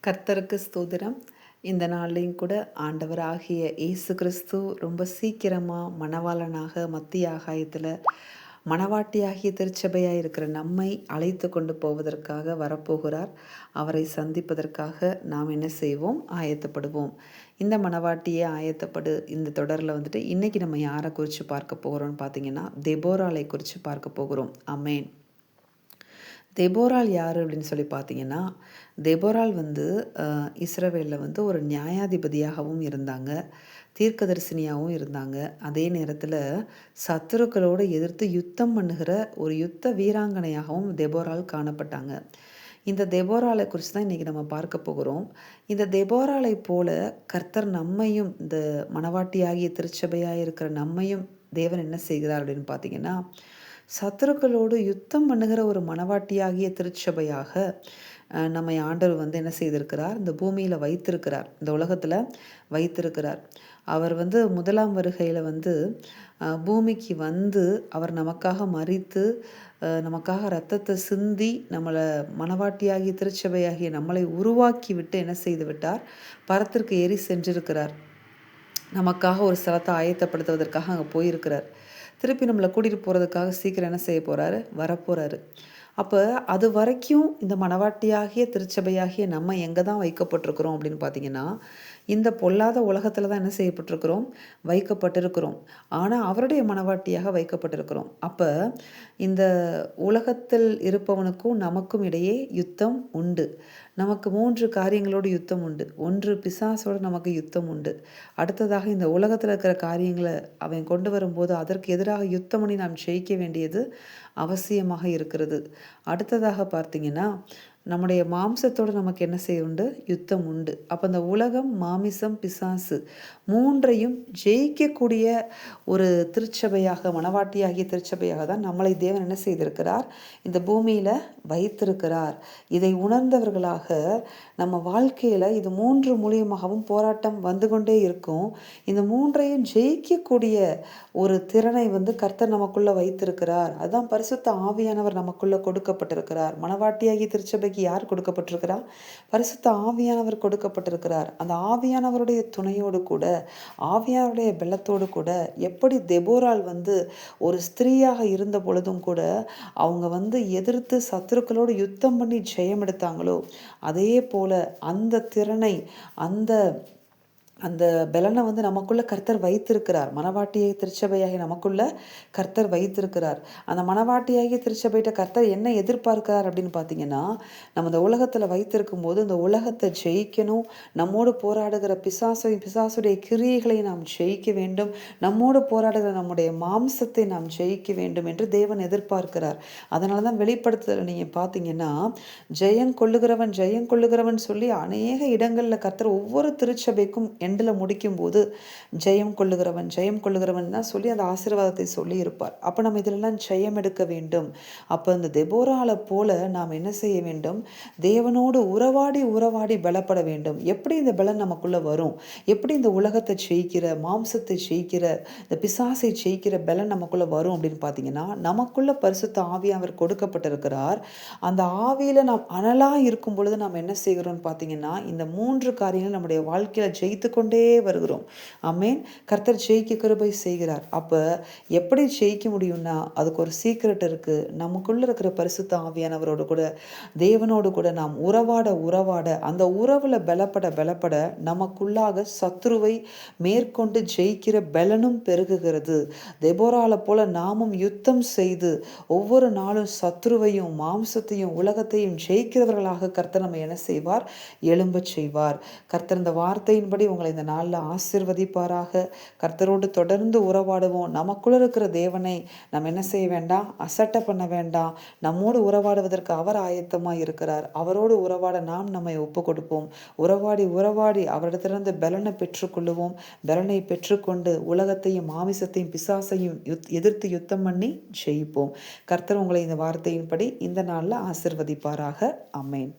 கர்த்தருக்கு ஸ்தோத்திரம். இந்த நாள்லையும் கூட ஆண்டவராகிய இயேசு கிறிஸ்து ரொம்ப சீக்கிரமாக மணவாளனாக மத்திய ஆகாயத்தில் மணவாட்டியாகிய திருச்சபையாக இருக்கிற நம்மை அழைத்து கொண்டு போவதற்காக வரப்போகிறார். அவரை சந்திப்பதற்காக நாம் என்ன செய்வோம்? ஆயத்தப்படுவோம். இந்த மணவாட்டியே ஆயத்தப்படு இந்த தொடரில் வந்துட்டு இன்றைக்கி நம்ம யாரை குறித்து பார்க்க போகிறோம்னு பார்த்தீங்கன்னா, தெபோராளை குறித்து பார்க்க போகிறோம். ஆமென். தெபோராள் யார் அப்படின்னு சொல்லி பார்த்தீங்கன்னா, தெபோராள் வந்து இஸ்ரவேலில் வந்து ஒரு நியாயாதிபதியாகவும் இருந்தாங்க, தீர்க்கதரிசினியாகவும் இருந்தாங்க. அதே நேரத்தில் சத்துருக்களோடு எதிர்த்து யுத்தம் பண்ணுகிற ஒரு யுத்த வீராங்கனையாகவும் தெபோராள் காணப்பட்டாங்க. இந்த தெபோராளை குறித்து தான் இன்றைக்கி நம்ம பார்க்க போகிறோம். இந்த தெபோராளை போல கர்த்தர் நம்மையும், இந்த மணவாட்டியாகிய திருச்சபையாக இருக்கிற நம்மையும் தேவன் என்ன செய்கிறார் அப்படின்னு பார்த்தீங்கன்னா, சத்துருக்களோடு யுத்தம் பண்ணுகிற ஒரு மணவாட்டியாகிய திருச்சபையாக நம்மை ஆண்டவர் வந்து என்ன செய்திருக்கிறார்? இந்த பூமியில் வைத்திருக்கிறார், இந்த உலகத்தில் வைத்திருக்கிறார். அவர் வந்து முதலாம் வருகையில் வந்து பூமிக்கு வந்து அவர் நமக்காக மரித்து நமக்காக இரத்தத்தை சிந்தி நம்மளை மணவாட்டியாகிய திருச்சபையாகிய நம்மளை உருவாக்கி விட்டு என்ன செய்து விட்டார்? பரத்திற்கு ஏறி சென்றிருக்கிறார். நமக்காக ஒரு ஸ்தலத்தை ஆயத்தப்படுத்துவதற்காக அங்கே போயிருக்கிறார். திருப்பி நம்மளை கூட்டிகிட்டு போகிறதுக்காக சீக்கிரம் என்ன செய்ய போகிறாரு? வரப்போகிறாரு. அப்போ அது வரைக்கும் இந்த மணவாட்டியாகிய திருச்சபையாகிய நம்ம எங்கே தான் வைக்கப்பட்டிருக்கிறோம் அப்படின்னு பார்த்தீங்கன்னா, இந்த பொல்லாத உலகத்தில் தான் என்ன செய்யப்பட்டிருக்கிறோம்? வைக்கப்பட்டிருக்கிறோம். ஆனால் அவருடைய மணவாட்டியாக வைக்கப்பட்டிருக்கிறோம். அப்போ இந்த உலகத்தில் இருப்பவனுக்கும் நமக்கும் இடையே யுத்தம் உண்டு. நமக்கு 3 காரியங்களோடு யுத்தம் உண்டு. 1, பிசாசோடு நமக்கு யுத்தம் உண்டு. அடுத்ததாக இந்த உலகத்தில் இருக்கிற காரியங்களை அவன் கொண்டு வரும்போது அதற்கு எதிராக யுத்தம் பண்ணி நாம் ஜெயிக்க வேண்டியது அவசியமாக இருக்கிறது. அடுத்ததாக பார்த்தீங்கன்னா, நம்முடைய மாம்சத்தோடு நமக்கு என்ன செய்ய உண்டு? யுத்தம் உண்டு. அப்போ இந்த உலகம், மாமிசம், பிசாசு 3ஐயும் ஜெயிக்கக்கூடிய ஒரு திருச்சபையாக, மணவாட்டியாகிய திருச்சபையாக தான் நம்மளை தேவன் என்ன செய்திருக்கிறார்? இந்த பூமியில் வைத்திருக்கிறார். இதை உணர்ந்தவர்களாக நம்ம வாழ்க்கையில் இது 3 மூலியமாகவும் போராட்டம் வந்து கொண்டே இருக்கும். இந்த 3ஐயும் ஜெயிக்கக்கூடிய ஒரு திறனை வந்து கர்த்தர் நமக்குள்ளே வைத்திருக்கிறார். அதுதான் பரிசுத்த ஆவியானவர் நமக்குள்ளே கொடுக்கப்பட்டிருக்கிறார். மணவாட்டியாகிய திருச்சபைக்கு யார் கொடுக்கப்பட்டிருக்கிறார்? பரிசுத்த ஆவியானவர் கொடுக்கப்பட்டிருக்கிறார். அந்த ஆவியானவருடைய துணையோடு கூட, ஆவியானவருடைய பெலத்தோடு கூட, எப்படி தெபோராள் வந்து ஒரு ஸ்திரீயாக இருந்த பொழுதும் கூட அவங்க வந்து எதிர்த்து சத்துருக்களோடு யுத்தம் பண்ணி ஜெயம் எடுத்தாங்களோ, அதே போல அந்த திறனை, அந்த அந்த பெலனை வந்து நமக்குள்ள கர்த்தர் வைத்திருக்கிறார். மணவாட்டியை திருச்சபையாகி நமக்குள்ள கர்த்தர் வைத்திருக்கிறார். அந்த மணவாட்டியாகிய திருச்சபையிட்ட கர்த்தர் என்ன எதிர்பார்க்கிறார் அப்படின்னு பார்த்தீங்கன்னா, நம்ம இந்த உலகத்தில் வைத்திருக்கும் போது இந்த உலகத்தை ஜெயிக்கணும். நம்மோடு போராடுகிற பிசாசுடைய கிரியைகளை நாம் ஜெயிக்க வேண்டும். நம்மோடு போராடுகிற நம்முடைய மாம்சத்தை நாம் ஜெயிக்க வேண்டும் என்று தேவன் எதிர்பார்க்கிறார். அதனால தான் வெளிப்படுத்துதல் நீங்கள் பார்த்தீங்கன்னா, ஜெயம் கொள்ளுகிறவன் சொல்லி அநேக இடங்களில் கர்த்தர் ஒவ்வொரு திருச்சபைக்கும் எண்டில் முடிக்கும்போது ஜெயம் கொள்ளுகிறவன் தான் சொல்லி அந்த ஆசீர்வாதத்தை சொல்லி இருப்பார். அப்போ நம்ம இதிலெல்லாம் ஜெயம் எடுக்க வேண்டும். அப்போ இந்த தெபோராளை போல நாம் என்ன செய்ய வேண்டும்? தேவனோடு உறவாடி பலப்பட வேண்டும். எப்படி இந்த பலன் நமக்குள்ளே வரும்? எப்படி இந்த உலகத்தை ஜெயிக்கிற, மாம்சத்தை ஜெயிக்கிற, இந்த பிசாசை ஜெயிக்கிற பலன் நமக்குள்ளே வரும் அப்படின்னு பார்த்தீங்கன்னா, நமக்குள்ள பரிசுத்த ஆவியானவர் கொடுக்கப்பட்டிருக்கிறார். அந்த ஆவியில் நாம் அனலாக இருக்கும் பொழுது நாம் என்ன செய்கிறோம்னு பார்த்தீங்கன்னா, இந்த 3 காரியங்கள் நம்முடைய வாழ்க்கையில் ஜெயித்து கொண்டே வருகிறோம். ஆமென். கர்த்தர் ஜெயிக்க கிருபை செய்கிறார். அப்போ எப்படி ஜெயிக்க முடியும்னா, அதுக்கு ஒரு சீக்ரெட் இருக்கு. நமக்குள்ள இருக்கிற பரிசுத்த ஆவியானவரோடு கூட, தேவனோடு கூட நாம் உறவாட அந்த உறவுல பலப்பட நமக்குள்ளாக சத்துருவை மேற்கொண்டு ஜெயிக்கிற பலனும் பெருகுகிறது. தெபோராளை போல நாமும் யுத்தம் செய்து ஒவ்வொரு நாளும் சத்துருவையும் மாம்சத்தையும் உலகத்தையும் ஜெயிக்கிறவர்களாக கர்த்தர் நம்ம என்ன செய்வார்? எழும்பச் செய்வார். கர்த்தர் இந்த வார்த்தையின்படி உங்களை இந்த நாளில் ஆசீர்வதிப்பாராக. கர்த்தரோடு தொடர்ந்து உறவாடுவோம். நமக்குள்ள இருக்கிற தேவனை நம்ம என்ன செய்ய வேண்டாம்? அசட்டை பண்ண வேண்டாம். நம்மோடு உறவாடுவதற்கு அவர் ஆயத்தமாக இருக்கிறார். அவரோடு உறவாட நாம் நம்மை ஒப்பு கொடுப்போம். உறவாடி அவரிடத்திலிருந்து பலனை பெற்றுக்கொள்ளுவோம். பலனை பெற்றுக்கொண்டு உலகத்தையும் மாமிசத்தையும் பிசாசையும் எதிர்த்து யுத்தம் பண்ணி ஜெயிப்போம். கர்த்தர் உங்களை இந்த வார்த்தையின்படி இந்த நாளில் ஆசீர்வதிப்பாராக. ஆமென்.